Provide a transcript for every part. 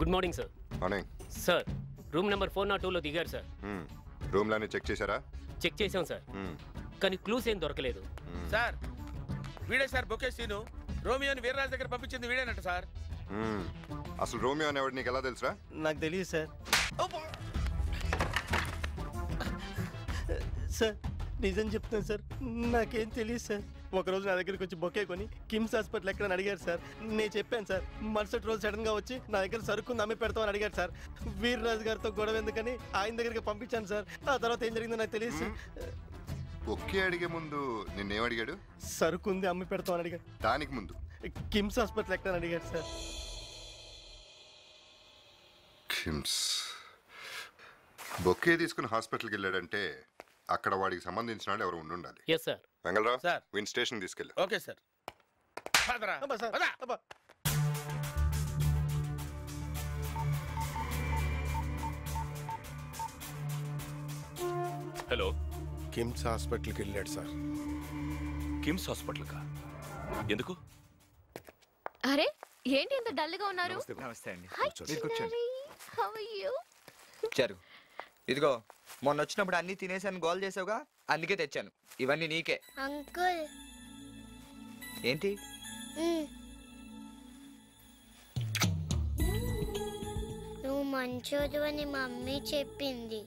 Good morning sir. Morning sir, room number 402లో దిగారు సార్. రూమ్లోనే చెక్ చేశారా? చెక్ చేసాం సార్, కానీ క్లూస్ ఏం దొరకలేదు. సార్ వీడే సార్ బొకే సీను. రోమియోని వీర్రాజు దగ్గర పంపించింది వీడేనట సార్. అసలు రోమియో అనేవాడు నీకు ఎలా తెలుసురా? నాకు తెలియదు సార్. సార్ నిజం చెప్తాను సార్, నాకేం తెలియదు సార్. ఒకరోజు నా దగ్గరికి వచ్చి బొకే కొని కిమ్స్ హాస్పిటల్ ఎక్కడని అడిగారు సార్. నేను చెప్పాను సార్. మరుసటి రోజు సడన్ గా వచ్చి నా దగ్గర సరుకుంది అమ్మి పెడతామని అడిగారు సార్. వీర్రాజు గారితో గొడవ ఎందుకని ఆయన దగ్గరికి పంపించాను సార్. ఆ తర్వాత ఏం జరిగిందో నాకు తెలియదు సార్. బొకే అడిగే ముందు నిన్నేం అడిగాడు? సరుకుంది అమ్మి పెడతామని అడిగారు. దానికి ముందు కిమ్స్ హాస్పిటల్ ఎక్కడని అడిగారు సార్. కిమ్స్ బొకే తీసుకుని హాస్పిటల్కి వెళ్ళాడంటే అక్కడ వాడికి సంబంధించిన వాళ్ళు ఎవరు ఉండాలి. Yes sir. వెంగళరావు సార్, విన్ స్టేషన్ తీసుకెళ్ళి. Okay sir. హలో, కిమ్స్ హాస్పిటల్కి వెళ్ళాడు సార్. కిమ్స్ హాస్పిటల్ కా? ఎందుకు? అరే ఏంటి ఇంత డల్ గా ఉన్నారు? నమస్తే అండి. మీరు కూర్చోండి. How are you? చారు, ఇదిగో మొన్న వచ్చినప్పుడు అన్ని తినేసాను గోల్ చేసావుగా, అందుకే తెచ్చాను. ఇవన్నీ నీకే. అంకుల్ ఏంటి? నువ్వు మంచోడు అని మమ్మీ చెప్పింది.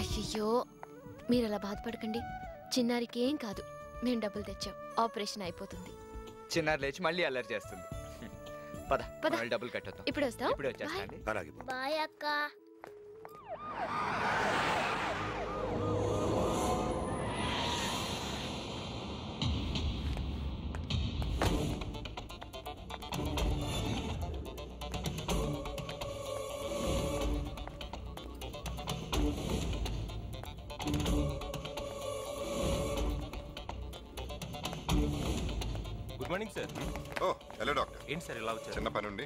అయ్యో మీరు అలా బాధపడకండి. చిన్నారికి ఏం కాదు, మేము డబ్బులు తెచ్చాం, ఆపరేషన్ అయిపోతుంది. చిన్నారు లేచి మళ్ళీ అల్లరి చేస్తుంది. పద పద. డబ్బులు కట్టొద్దాం. ఇప్పుడు వస్తాం. ఇప్పుడు వచ్చేస్తా అండి. అలాగే బాయ్ అక్క. Good morning sir. Oh hello doctor. ఏంటి సార్ ఇలా వచ్చారు? చిన్న పని ఉండి.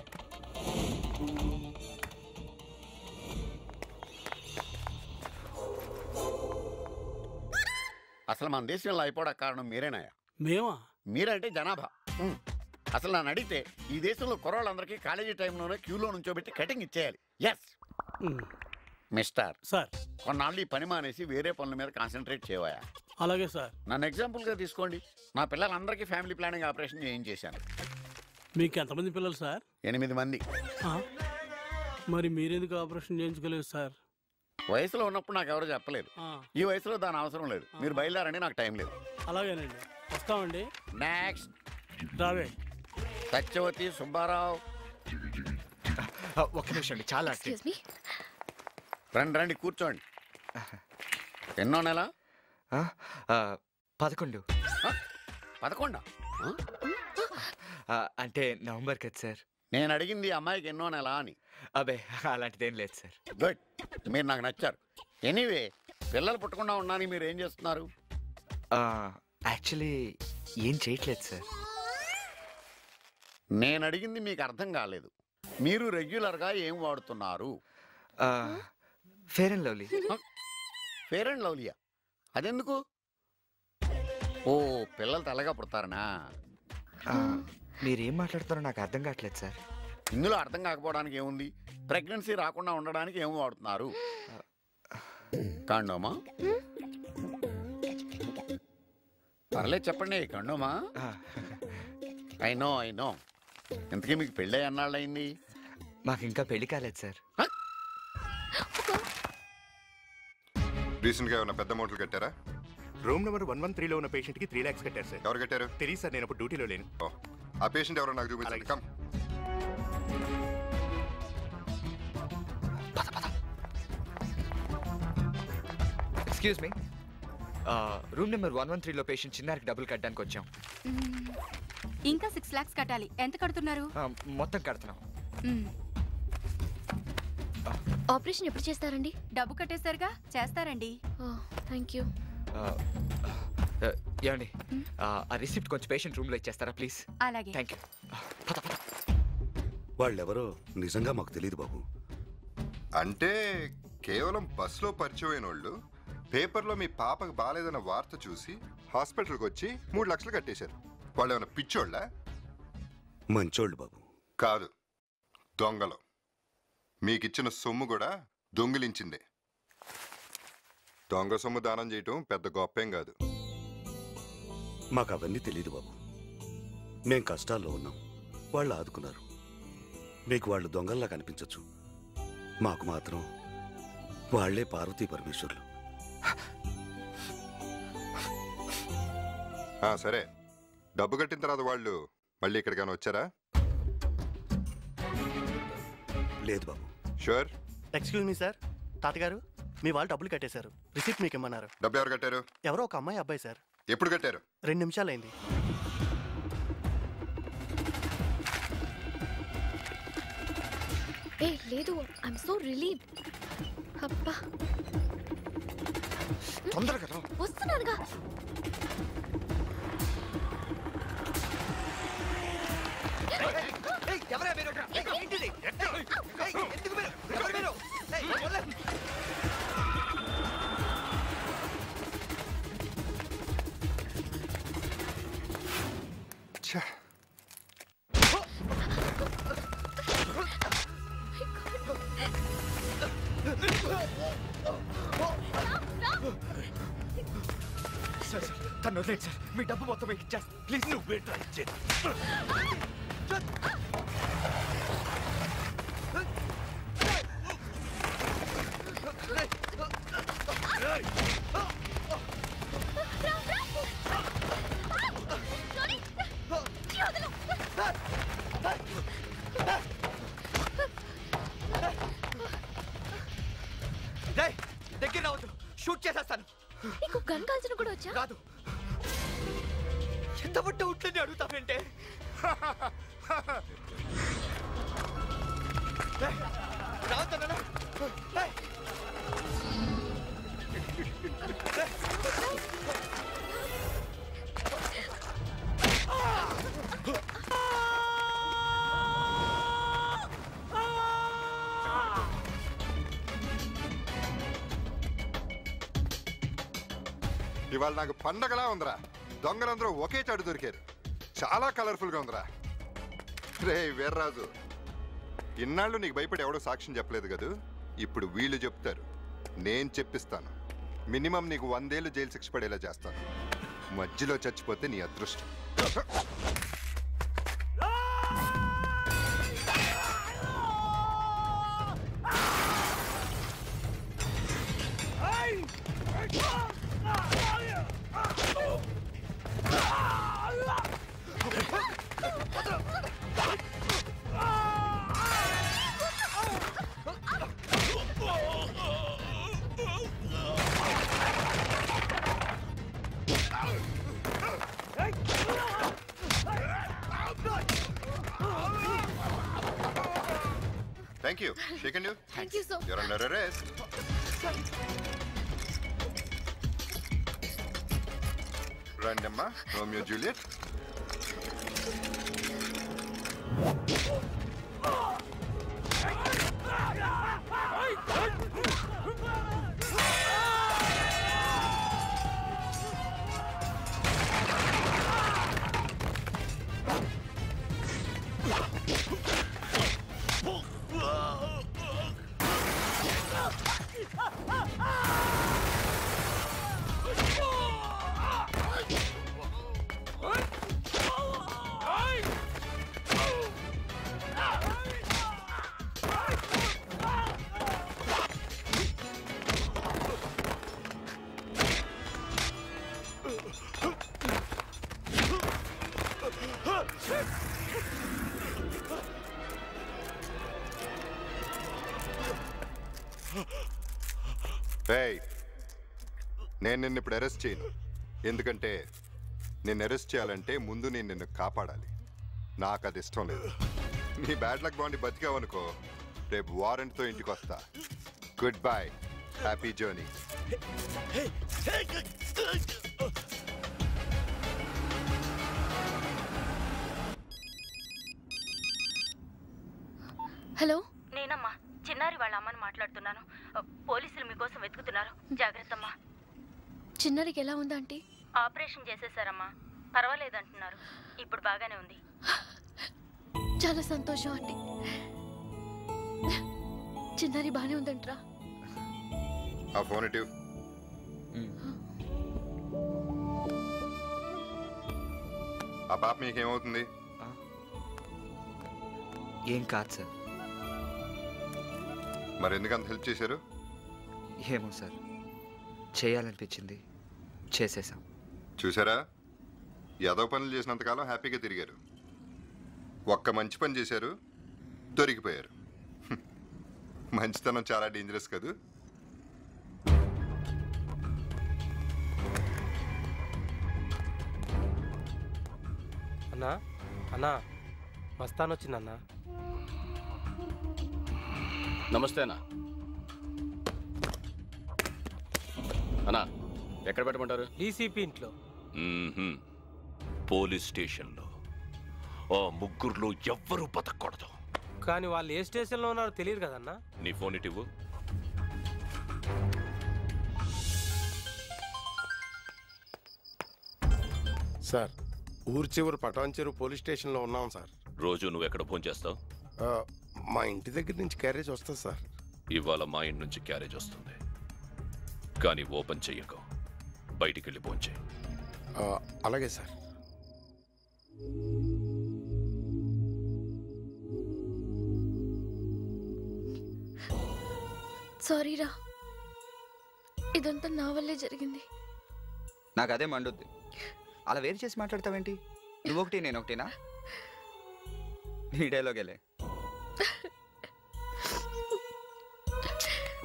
అసలు మన దేశంలో అయిపోవడానికి కారణం మీరేనాయా? మేమా? మీరంటే జనాభా. అసలు నన్ను అడిగితే ఈ దేశంలో కుర్రాళ్ళందరికీ కాలేజీ టైంలోనే క్యూలో నుంచోబెట్టి కటింగ్ ఇచ్చేయాలి. ఎస్ మిస్టర్ సార్, కొన్నాళ్ళు ఈ పని మానేసి వేరే పనుల మీద కాన్సన్ట్రేట్ చేయవా? అలాగే సార్. నన్ను ఎగ్జాంపుల్గా తీసుకోండి. నా పిల్లలందరికీ ఫ్యామిలీ ప్లానింగ్ ఆపరేషన్ చేయించేశాను. మీకు ఎంతమంది పిల్లలు సార్? 8 మంది. మరి మీరెందుకు ఆపరేషన్ చేయించుకోలేదు సార్? వయసులో ఉన్నప్పుడు నాకు ఎవరు చెప్పలేదు. ఈ వయసులో దాని అవసరం లేదు. మీరు బయలుదేరండి, నాకు టైం లేదు. అలాగేనండి, వస్తామండి. నెక్స్ట్ రావే. సత్యవతి సుబ్బారావు. ఒక్క నిమిషం అండి, చాలా ఎక్స్క్యూజ్ మీ. రండి రండి కూర్చోండి. ఎన్నో నెల? 11. 11? అంటే నవంబర్ కదా సార్. నేను అడిగింది అమ్మాయికి ఎన్నో నెల అని. అబే అలాంటిదేం లేదు సార్. గుడ్, మీరు నాకు నచ్చారు. ఎనీవే, పిల్లలు పుట్టకుండా ఉన్నాను, మీరు ఏం చేస్తున్నారు? యాక్చువల్లీ ఏం చేయట్లేదు సార్. నేను అడిగింది మీకు అర్థం కాలేదు. మీరు రెగ్యులర్గా ఏం వాడుతున్నారు? Fair and lovely. Fair and లవ్లీయా? అదెందుకు? ఓ, పిల్లలు తెల్లగా పుడతారనా? మీరేం మాట్లాడుతారో నాకు అర్థం కావట్లేదు సార్. ఇందులో అర్థం కాకపోవడానికి ఏముంది? ప్రెగ్నెన్సీ రాకుండా ఉండడానికి ఏం వాడుతున్నారు? కండోమా? పర్లేదు చెప్పండి, కండోమా? I know. ఇంతకీ మీకు పెళ్ళి అన్నాళ్ళు అయింది? మాకు ఇంకా పెళ్లి కాలేదు సార్. రీసెంట్ గా ఏమైనా పెద్ద మోటలు కట్టారా? రూమ్ నెంబర్ 113లో ఉన్న పేషెంట్ కి 3 lakhs కట్టారు సార్. ఎవరు కట్టారు? తెలియదు సార్, నేను ఇప్పుడు డ్యూటీలో లేను. ఆ పేషెంట్ ఎవరో నాకు చూపించండి. Come. Excuse me, room number 113లో పేషెంట్ చిన్నారికి డబ్బులు కట్టడానికి వచ్చాం. ఇంకా 6 lakhs కట్టాలి. ఎంత కడుతున్నారు? మొత్తం కడుతున్నాం. ఆపరేషన్ ఎప్పుడు చేస్తారండి? డబ్బు కట్టేశారుగా, చేస్తారండి. Thank you. ఏమండి, ఆ రిసిప్ట్ కొంచెం పేషెంట్ రూమ్ లో ఇచ్చేస్తారా ప్లీజ్? అలాగే. Thank you. వాళ్ళెవరో నిజంగా మాకు తెలియదు బాబు. అంటే కేవలం బస్సులో పరిచయం అయిన వాళ్ళు పేపర్లో మీ పాపకు బాగాలేదన్న వార్త చూసి హాస్పిటల్కి వచ్చి 3 లక్షలు కట్టేశారు. వాళ్ళు ఏమైనా పిచ్చోళ్ళ? మంచోళ్ళు బాబు. కాదు, దొంగలు. మీకిచ్చిన సొమ్ము కూడా దొంగిలించిందే. దొంగ సొమ్ము దానం చేయటం పెద్ద గొప్పేం కాదు. మాకు అవన్నీ తెలియదు బాబు. మేం కష్టాల్లో ఉన్నాం, వాళ్ళు ఆదుకున్నారు. మీకు వాళ్ళు దొంగల్లా కనిపించచ్చు, మాకు మాత్రం వాళ్లే పార్వతీ పరమేశ్వరులు. సరే, డబ్బు కట్టిన తర్వాత వాళ్ళు మళ్ళీ ఇక్కడికైనా వచ్చారా? లేదు బాబు. షూర్? ఎక్స్క్యూజ్ మీ సార్, తాతగారు మీ వాళ్ళు డబ్బులు కట్టేశారు. రిసిప్ట్ మీకు ఇమ్మన్నారు. డబ్బు ఎవరు కట్టారు? ఎవరో ఒక అమ్మాయి అబ్బాయి సార్. ఎప్పుడు కట్టారు? 2 నిమిషాలైంది. ఏ లేదు, ఐఎమ్ సో రిలీవ్డ్. అబ్బా తొందరగా వస్తున్నానుగా. సార్ తను వదిలేదు సార్, మీ డబ్బు మొత్తం ఇచ్చేస్తా ప్లీజ్. నువ్వు దగ్గర రావద్దు, షూట్ చేసేస్తాను. నీకు గన్ కాల్చడం కూడా వచ్చా? కాదు. ఎంత పట్ట ఉంటుందని అడుగుతానంటే రావుతానా? ఇవాళ నాకు పండగలా ఉందిరా. దొంగలందరూ ఒకే చాటు దొరికారు. చాలా కలర్ఫుల్గా ఉందిరా. రే వీర్రాజు, ఇన్నాళ్ళు నీకు భయపడి ఎవడో సాక్ష్యం చెప్పలేదు కదూ. ఇప్పుడు వీళ్ళు చెప్తారు, నేను చెప్పిస్తాను. మినిమం నీకు 100 ఏళ్ళు జైలు శిక్ష పడేలా చేస్తాను. మధ్యలో చచ్చిపోతే నీ అదృష్టం. Thank you. Shaken you? Thank you so much. You're under arrest. Randamma, Romeo Juliet. Hey, నేను నిన్ను ఇప్పుడు అరెస్ట్ చేయను. ఎందుకంటే నిన్ను అరెస్ట్ చేయాలంటే ముందు నేను నిన్ను కాపాడాలి. నాకు అది ఇష్టం లేదు. నీ బ్యాడ్ లక్ బాండి బతికావనుకో, రేపు వారెంట్తో ఇంటికి వస్తా. Good bye, happy journey. Hello, నేనమ్మా చిన్నారి వాళ్ళ అమ్మని మాట్లాడుతున్నాను. పోలీసులు మీకోసం వెతుకుతున్నారు, జాగ్రత్తమ్మా. చిన్నారికి ఎలా ఉందా ఆంటీ? ఆపరేషన్ చేసేసారమ్మా, పర్వాలేదంటున్నారు. ఇప్పుడు బాగానే ఉంది. చాలా సంతోషం ఆంటీ. చిన్నారి బాగానే ఉందంటరా? ఆ ఫోన్ ఇటు. ఆ పాప మీకేమవుతుంది? ఏం కాదు సార్. మరి ఎందుకు అంత హెల్ప్ చేశారు? ఏమో సార్, చేయాలనిపించింది, చేసేసాం. చూసారా, ఏదో పనులు చేసినంతకాలం హ్యాపీగా తిరిగారు. ఒక్క మంచి పని చేశారు, దొరికిపోయారు. మంచితనం చాలా డేంజరస్ కదూ. అన్నా అన్నా, మస్తాన్ వచ్చిందన్నా. నమస్తే అన్నా. అన్నా, ఎక్కడ పెట్టమంటారు? డీసీపీ ఇంట్లో. పోలీస్ స్టేషన్లో. ఆ ముగ్గురులో ఎవ్వరూ బతకూడదు. కానీ వాళ్ళు ఏ స్టేషన్లో ఉన్నారో తెలియదు కదన్నా. నీ ఫోన్ ఇటు. సార్, ఊరు చివరి పటాన్ చెరువు పోలీస్ స్టేషన్లో ఉన్నాం సార్. రోజు నువ్వు ఎక్కడ ఫోన్ చేస్తావు? మా ఇంటి దగ్గర నుంచి క్యారేజ్ వస్తుంది సార్. ఇవాళ మా ఇంటి నుంచి క్యారేజ్ వస్తుంది, కానీ ఓపెన్ చెయ్యకు. బయటికి వెళ్ళి ఫోన్ చేయి. అలాగే సార్. సారీరా, ఇదంతా నా వల్లే జరిగింది. నాకు అదే మండుద్ది. అలా వేరు చేసి మాట్లాడతావేంటి? నువ్వొకటి నేనొకటినా? నీ డైలాగేలే.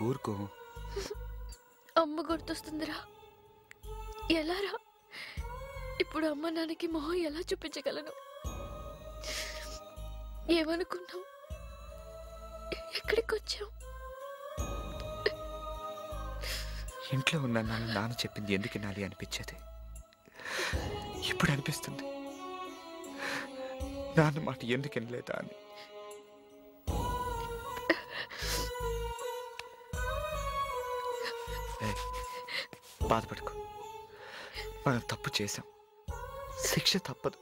ఊరుకో. అమ్మ గుర్తొస్తుందిరా. ఎలారా? ఇప్పుడు అమ్మ నాన్నకి మొహం ఎలా చూపించగలను? ఏమనుకున్నావు? ఎక్కడికి వచ్చావు? ఇంట్లో ఉన్న నాన్న చెప్పింది ఎందుకు వినాలి అనిపించేది. ఇప్పుడు అనిపిస్తుంది నాన్న మాట ఎందుకు వినలేదా అని. బాధపడుకో, మనం తప్పు చేశాం, శిక్ష తప్పదు,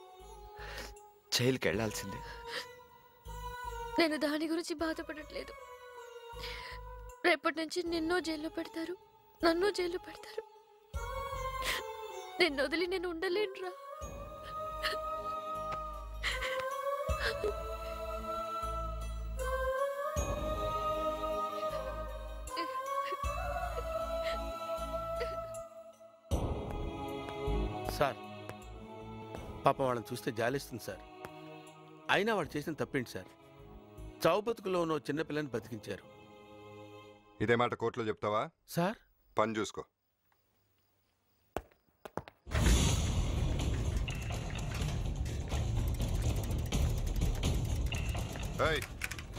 జైలుకి వెళ్లాల్సిందే. నేను దాని గురించి బాధపడట్లేదు. రేపటి నుంచి నిన్నో జైల్లో పెడతారు, నన్ను జైల్లో పెడతారు. నిన్ను వదిలి నేను ఉండలేనురా. సార్, పాపం వాళ్ళని చూస్తే జాలిస్తుంది సార్. అయినా వాడు చేసిన తప్పేంటి సార్? చావు బతుకులో ఉన్న చిన్నపిల్లని బతికించారు. ఇదే మాట కోర్టులో చెప్తావా? సార్, పని చూసుకో.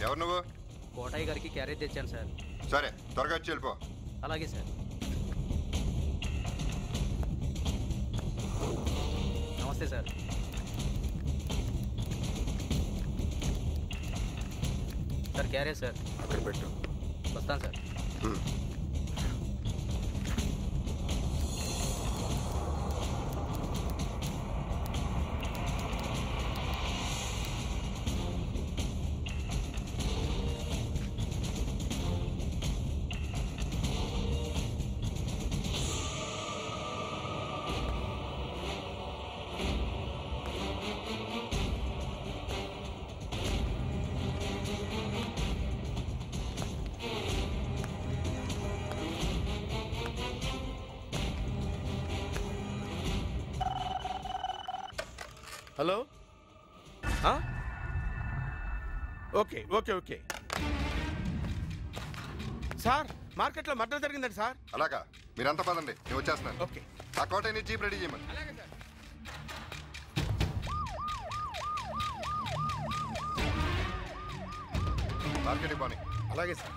ఎవరు నువ్వు? కోటయ్య గారికి క్యారేజ్ తెచ్చాను సార్. సరే, త్వరగా వచ్చి వెళ్ళిపో. అలాగే సార్. నమస్తే సార్. Sir carriage sir. అక్కడ పెట్టు. వస్తాను sir. Hello. Okay okay okay sir, మార్కెట్లో మర్డర్ జరిగిందండి సార్. అలాగా, మీరంతా పదండి, నేను వచ్చేస్తున్నాను. ఓకే. ఆ కోటని జీప్ రెడీ చేయమని. అలాగే సార్. మార్కెట్కి పోనీ. అలాగే సార్.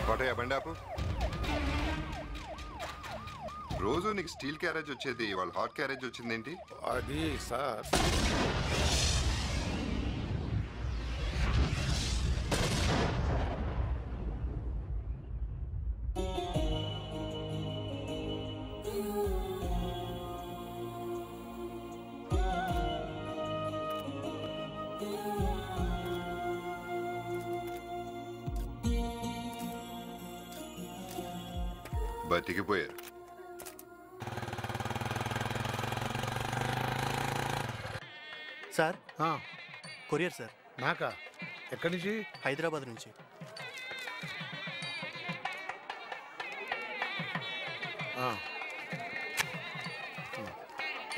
కోటయ్య, బండి ఆపు. రోజు నీకు స్టీల్ క్యారేజ్ వచ్చేది, వాళ్ళు హాట్ క్యారేజ్ వచ్చిందేంటి? అది సార్, బతికిపోయారు. Sir courier sir. నాకా? ఎక్కడి నుంచి? హైదరాబాద్ నుంచి.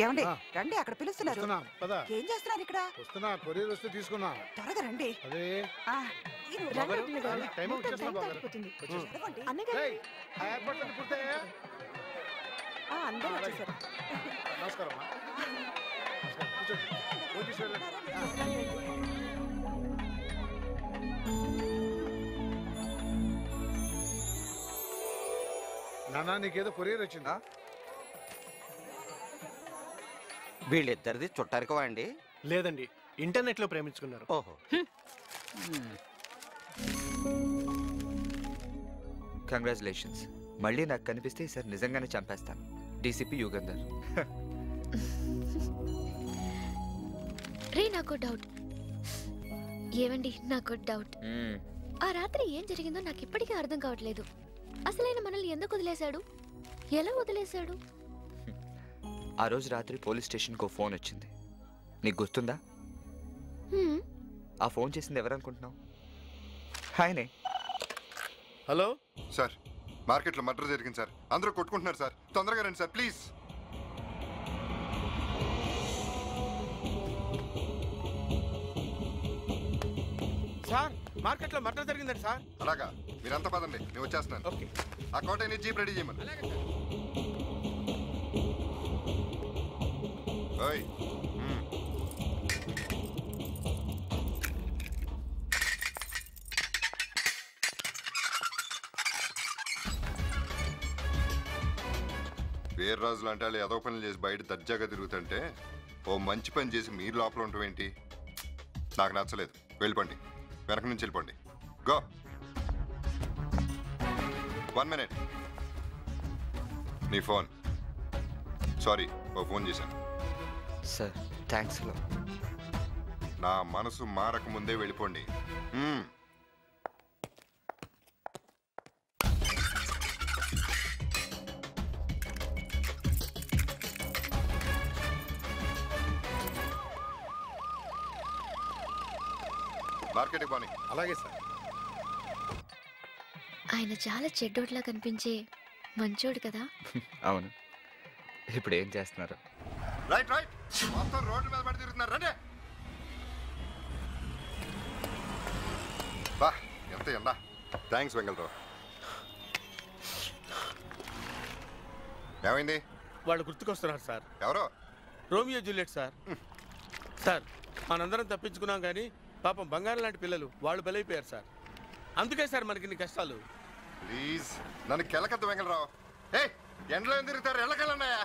ఏమండి రండి, అక్కడ పిలుస్తున్నారు. ఏం చేస్తున్నారు ఇక్కడ? వస్తున్నా, కొరియర్ వస్తే తీసుకున్నా. త్వరగా రండి. అదే అందరూ వచ్చేసారు. నమస్కారం. నానా, నీకేదో కొరియర్ వచ్చిందా? వీళ్ళిద్దరిది చుట్టారికవా అండి? లేదండి, ఇంటర్నెట్ లో ప్రేమించుకున్నారు. ఓహో. కంగ్రాచులేషన్స్. మళ్ళీ నాకు కనిపిస్తే ఈసారి నిజంగానే చంపేస్తాను. డీసీపీ యుగంధర్. రే, నాకు డౌట్. ఏమండి, నాకు డౌట్. ఆ రాత్రి ఏం జరిగిందో నాకు ఇప్పటికీ అర్థం కావట్లేదు. అసలైన మనల్ని ఎందుకు వదిలేశాడు? ఎలా వదిలేశాడు? ఆ రోజు రాత్రి పోలీస్ స్టేషన్కి ఓ ఫోన్ వచ్చింది. నీకు గుర్తుందా? ఆ ఫోన్ చేసింది ఎవరనుకుంటున్నావు? ఆయనే. హలో సార్, మార్కెట్లో మర్డర్ జరిగింది సార్. అందరూ కొట్టుకుంటున్నారు సార్. తొందరగా రండి సార్, ప్లీజ్. సార్, మార్కెట్లో మర్డర్ జరిగిందండి సార్. అలాగా, మీరంతా పదండి, నేను వచ్చేస్తున్నాను. ఓకే. ఆ కోటని జీప్ రెడీ చేయమని. ఓయ్. వీర్రాజులు అంటే వాళ్ళు ఏదో పనులు చేసి బయట దర్జాగా తిరుగుతుంటే ఓ మంచి పని చేసి మీరు లోపల ఉండటం ఏంటి? నాకు నచ్చలేదు. వెళ్ళిపోండి, వెనక నుంచి వెళ్ళిపోండి. గో. 1 minute. నీ ఫోన్. సారీ, ఓ ఫోన్ చేశాను సార్. థ్యాంక్స్. నా మనసు మారక ముందే వెళ్ళిపోండి. మార్కెట్కి పోనీ. అలాగే సార్. ఆయన చాలా చెడ్డోట్లా కనిపించే మంచోడు కదా. అవును. ఇప్పుడు ఏం చేస్తున్నారు? రైట్ రైట్, మొత్తం రోడ్డు మీద పడి తిరుగుతున్నారు. రండి. బా, ఎంత ఎండా. థ్యాంక్స్ వెంగళరావు. ఏమైంది? వాళ్ళు గుర్తుకొస్తున్నారు సార్. ఎవరో? Romeo Juliet sir. సార్, మనందరం తప్పించుకున్నాం కానీ పాపం బంగారం లాంటి పిల్లలు వాళ్ళు బలైపోయారు సార్. అందుకే సార్ మనకి ఇన్ని కష్టాలు. ప్లీజ్ నన్ను కెలకద్దు వెంగళరావు. ఏ ఎండలో ఏం తిరుగుతారు? ఎళ్ళకెళ్ళన్నాయా?